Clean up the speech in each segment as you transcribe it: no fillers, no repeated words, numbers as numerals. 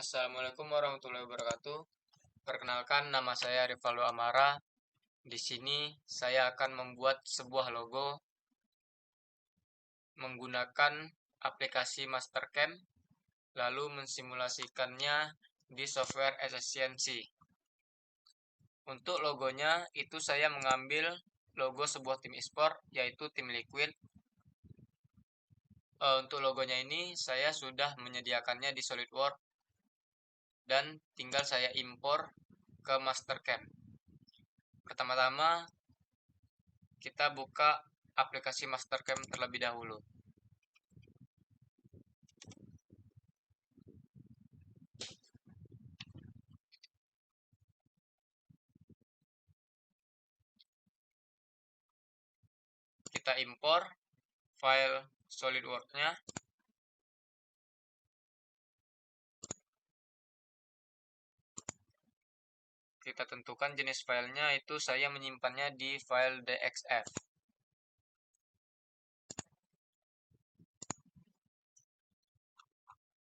Assalamualaikum warahmatullahi wabarakatuh. Perkenalkan, nama saya Rivaldo Amara. Di sini saya akan membuat sebuah logo menggunakan aplikasi Mastercam, lalu mensimulasikannya di software Efficiency. Untuk logonya itu saya mengambil logo sebuah tim e-sport, yaitu tim Liquid. Untuk logonya ini saya sudah menyediakannya di SolidWorks dan tinggal saya impor ke Mastercam. Pertama-tama kita buka aplikasi Mastercam terlebih dahulu. Kita impor file SolidWorks-nya. Kita tentukan jenis filenya, itu saya menyimpannya di file DXF.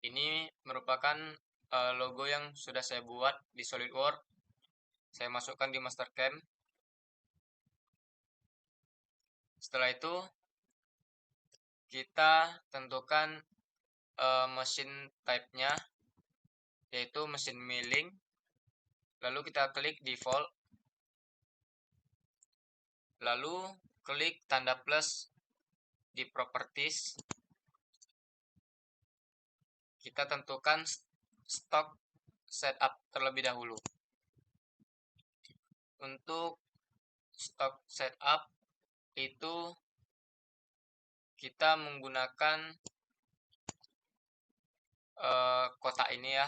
Ini merupakan logo yang sudah saya buat di SolidWorks. Saya masukkan di Mastercam. Setelah itu kita tentukan mesin type-nya, yaitu mesin milling. Lalu kita klik default. Lalu klik tanda plus di properties. Kita tentukan stock setup terlebih dahulu. Untuk stock setup itu kita menggunakan kotak ini ya.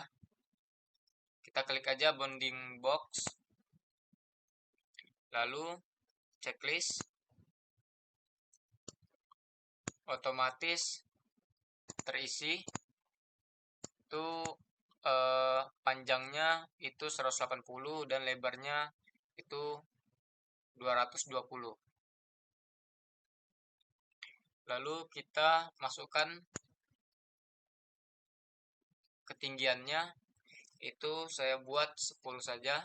Kita klik aja bounding box, lalu checklist, otomatis terisi. Itu panjangnya itu 180 dan lebarnya itu 220. Lalu kita masukkan ketinggiannya, itu saya buat 10 saja.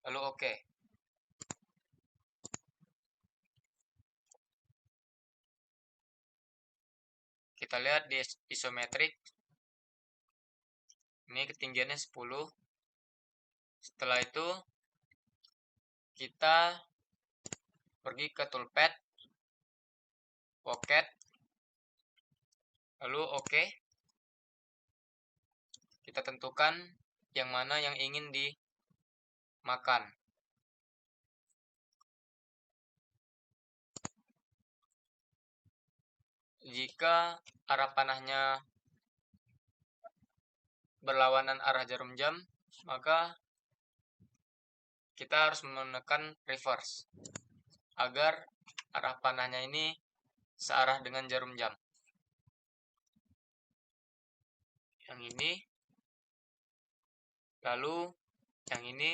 Lalu oke. Kita lihat di isometrik. Ini ketinggiannya 10. Setelah itu kita pergi ke toolpad, pocket, lalu oke. Kita tentukan yang mana yang ingin dimakan. Jika arah panahnya berlawanan arah jarum jam, maka kita harus menekan reverse agar arah panahnya ini searah dengan jarum jam. Yang ini, lalu yang ini.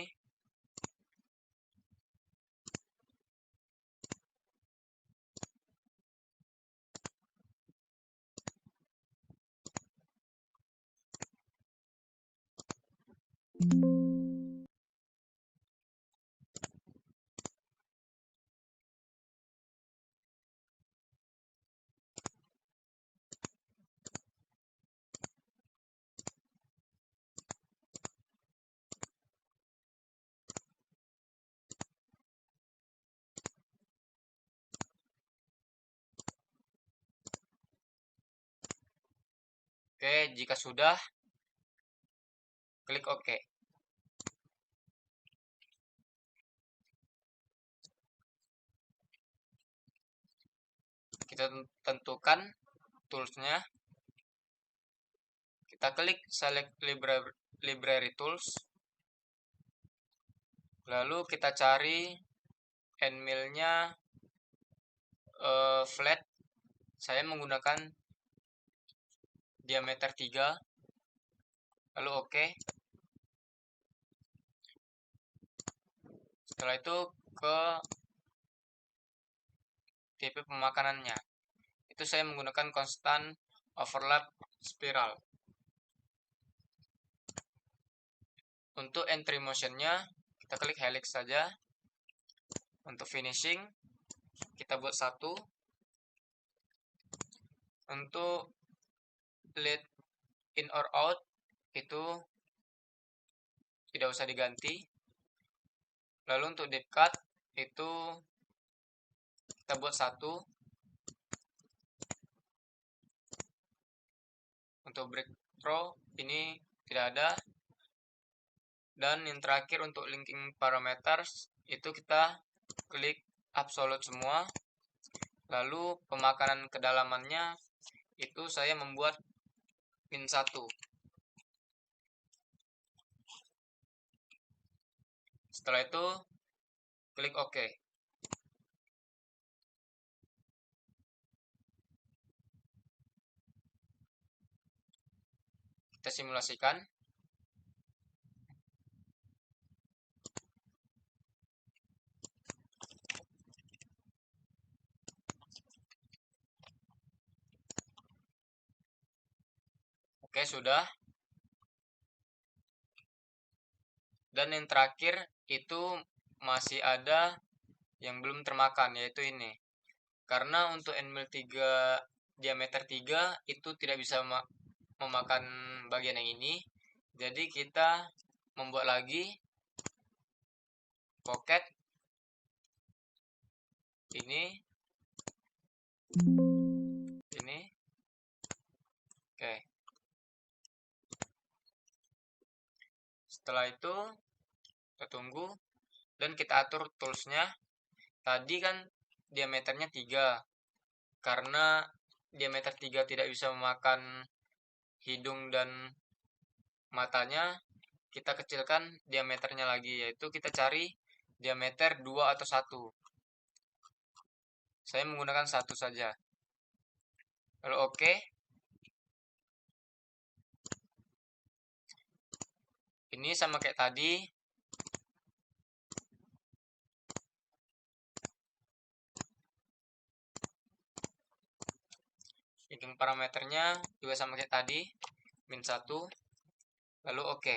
Oke, jika sudah, klik OK. Kita tentukan toolsnya. Kita klik select library tools. Lalu kita cari endmill-nya flat. Saya menggunakan diameter 3. Lalu oke. Setelah itu ke tipe pemakanannya. Itu saya menggunakan constant overlap spiral. Untuk entry motionnya kita klik helix saja. Untuk finishing kita buat 1. Untuk lead in or out itu tidak usah diganti. Lalu untuk deep cut itu kita buat 1. Untuk break throw ini tidak ada. Dan yang terakhir untuk linking parameters itu kita klik absolute semua. Lalu pemakanan kedalamannya itu saya membuat -1. Setelah itu klik OK. Kita simulasikan. Oke, sudah. Dan yang terakhir itu masih ada yang belum termakan, yaitu ini. Karena untuk N-mill 3 diameter 3 itu tidak bisa memakan bagian yang ini. Jadi kita membuat lagi pocket ini. Oke. Setelah itu kita tunggu dan kita atur toolsnya. Tadi kan diameternya 3. Karena diameter 3 tidak bisa memakan hidung dan matanya, kita kecilkan diameternya lagi, yaitu kita cari diameter 2 atau 1. Saya menggunakan 1 saja. Lalu oke. Ini sama kayak tadi. Hitung parameternya juga sama kayak tadi, -1. Lalu oke.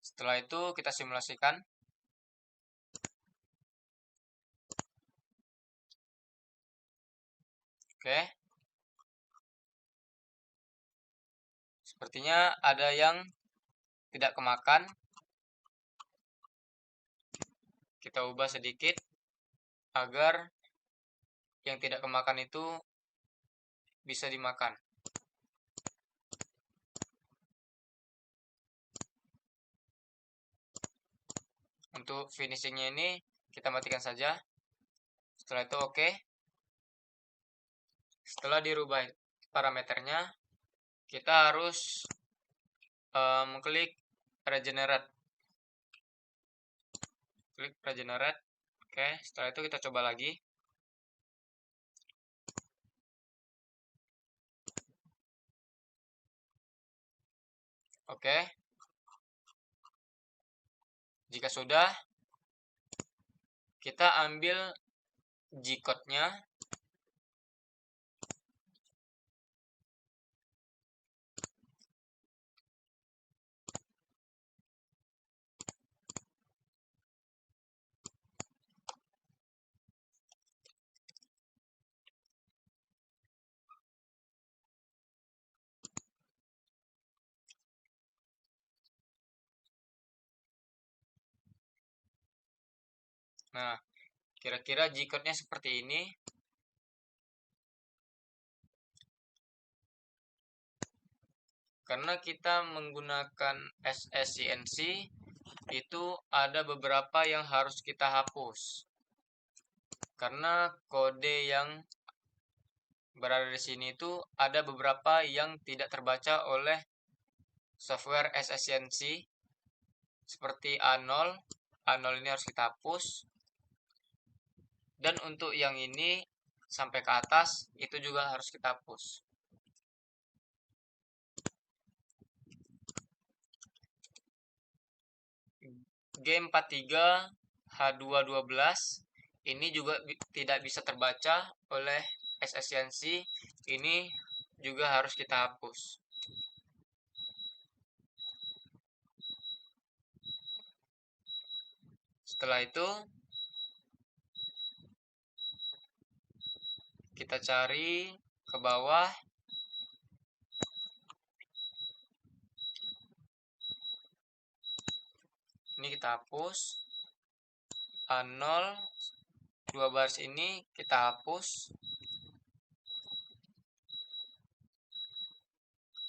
Setelah itu kita simulasikan. Oke. Sepertinya ada yang tidak kemakan. Kita ubah sedikit agar yang tidak kemakan itu bisa dimakan. Untuk finishingnya ini kita matikan saja. Setelah itu oke. Setelah dirubah parameternya, kita harus klik regenerate. Klik regenerate. Oke, setelah itu kita coba lagi. Oke. Jika sudah, kita ambil G-code-nya. Nah, kira-kira G-code-nya seperti ini. Karena kita menggunakan SSCNC, itu ada beberapa yang harus kita hapus. Karena kode yang berada di sini itu ada beberapa yang tidak terbaca oleh software SSCNC. Seperti A0. A0 ini harus kita hapus. Dan untuk yang ini sampai ke atas itu juga harus kita hapus. G43 H212 ini juga tidak bisa terbaca oleh SSCNC, ini juga harus kita hapus. Setelah itu kita cari ke bawah, ini kita hapus, A0 2 baris ini kita hapus,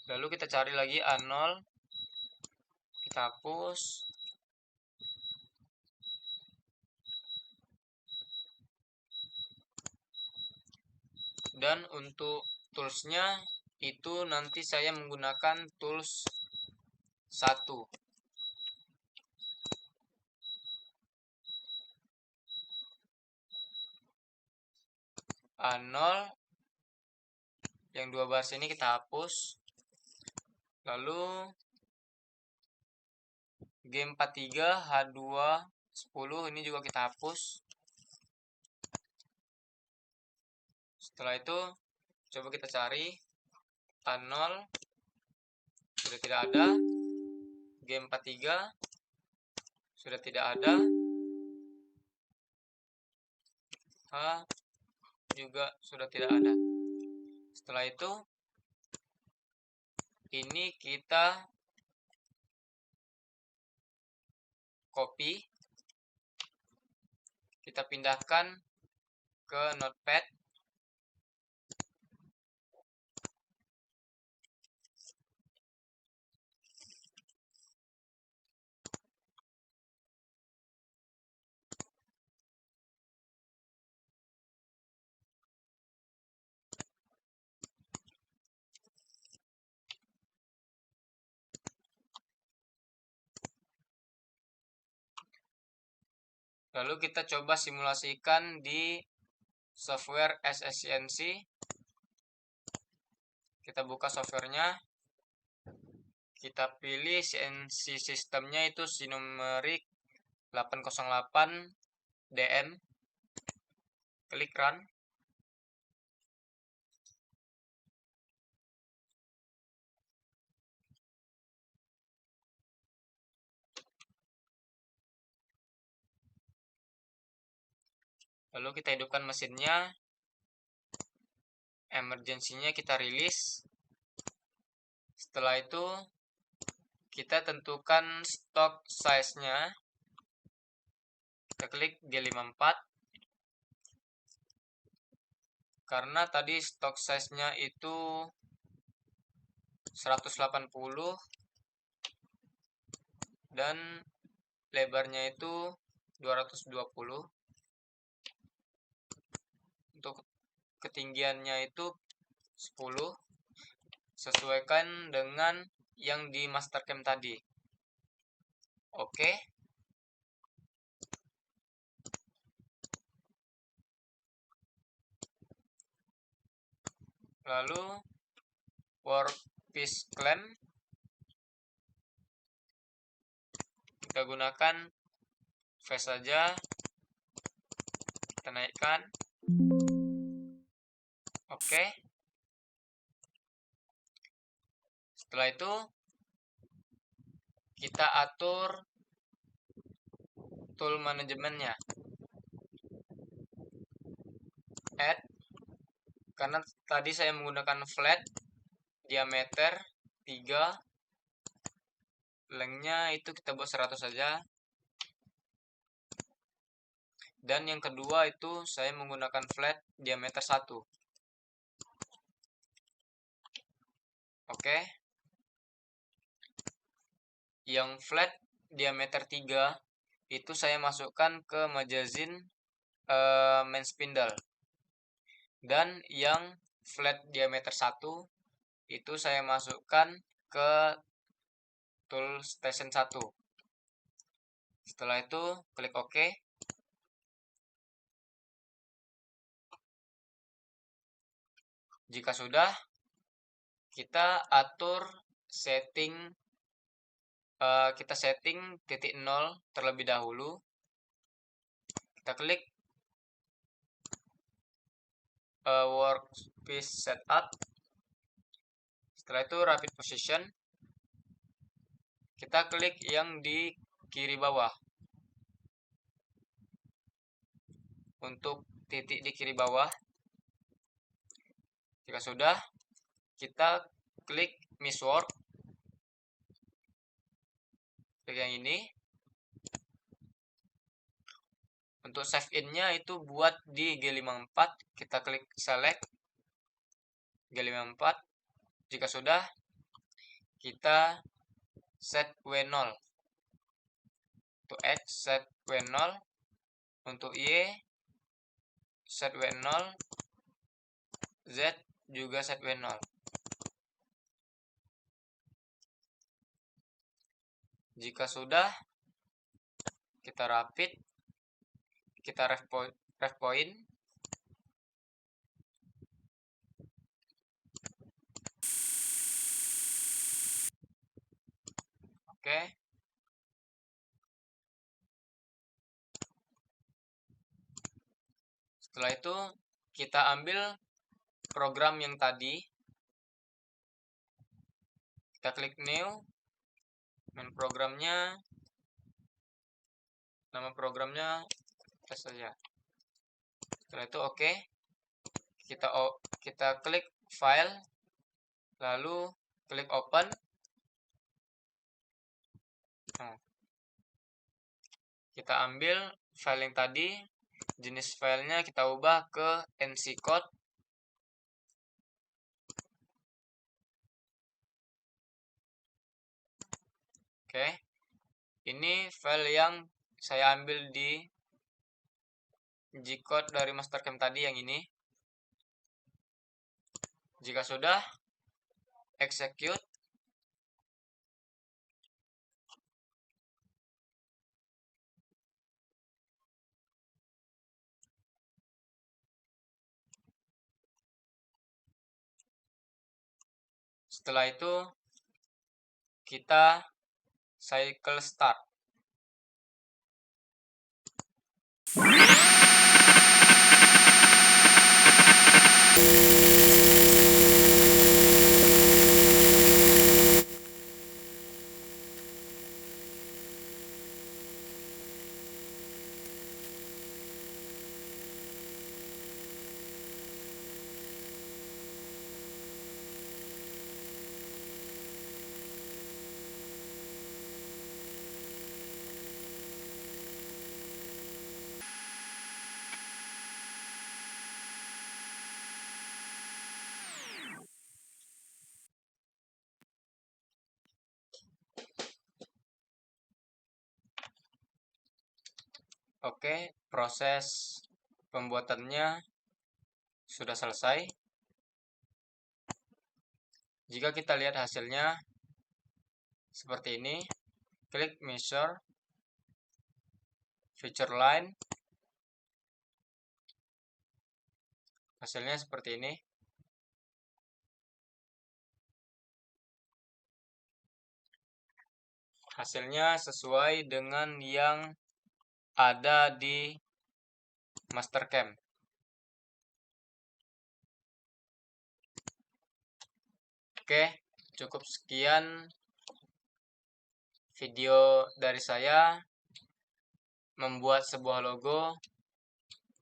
lalu kita cari lagi A0, kita hapus, dan untuk toolsnya itu nanti saya menggunakan tools 1. A0 yang 2 baris ini kita hapus, lalu G43 H2 10 ini juga kita hapus. Setelah itu coba kita cari A0 sudah tidak ada, G43 sudah tidak ada, H juga sudah tidak ada. Setelah itu ini kita copy, kita pindahkan ke notepad. Lalu kita coba simulasikan di software SSCNC. Kita buka softwarenya. Kita pilih CNC sistemnya itu Sinumerik 808 DM. Klik run. Lalu kita hidupkan mesinnya. Emergency-nya kita rilis. Setelah itu kita tentukan stock size-nya. Kita klik G54. Karena tadi stock size-nya itu 180 dan lebarnya itu 220. Untuk ketinggiannya itu 10. Sesuaikan dengan yang di Mastercam tadi. Oke. Lalu workpiece clamp kita gunakan V saja. Kita naikkan. Oke. Setelah itu kita atur tool manajemennya. Add. Karena tadi saya menggunakan flat diameter 3, lengthnya itu kita buat 100 saja. Dan yang kedua itu saya menggunakan flat diameter 1. Oke. Yang flat diameter 3 itu saya masukkan ke magazine main spindle. Dan yang flat diameter 1 itu saya masukkan ke tool station 1. Setelah itu klik OK. Jika sudah, kita atur setting, titik 0 terlebih dahulu. Kita klik workspace setup. Setelah itu rapid position, kita klik yang di kiri bawah. Untuk titik di kiri bawah, jika sudah, kita klik Miss Work, klik yang ini. Untuk save in-nya itu buat di G54, kita klik select G54. Jika sudah, kita set W0. Untuk X set W0, untuk Y set W0, Z juga set W0. Jika sudah, kita rapid, kita ref point. Oke. Setelah itu, kita ambil program yang tadi. Kita klik new. Main programnya, nama programnya tes saja. Setelah itu oke. Kita klik file, lalu klik open. Kita ambil file yang tadi, jenis filenya kita ubah ke NC code. Oke, ini file yang saya ambil di G-code dari Mastercam tadi, yang ini. Jika sudah, execute. Setelah itu, kita cycle start. Oke, proses pembuatannya sudah selesai. Jika kita lihat hasilnya seperti ini, klik measure, feature line, hasilnya seperti ini. Hasilnya sesuai dengan yang ada di Mastercam. Oke, cukup sekian video dari saya membuat sebuah logo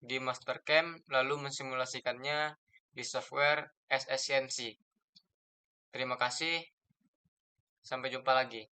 di Mastercam lalu mensimulasikannya di software SSCNC. Terima kasih, sampai jumpa lagi.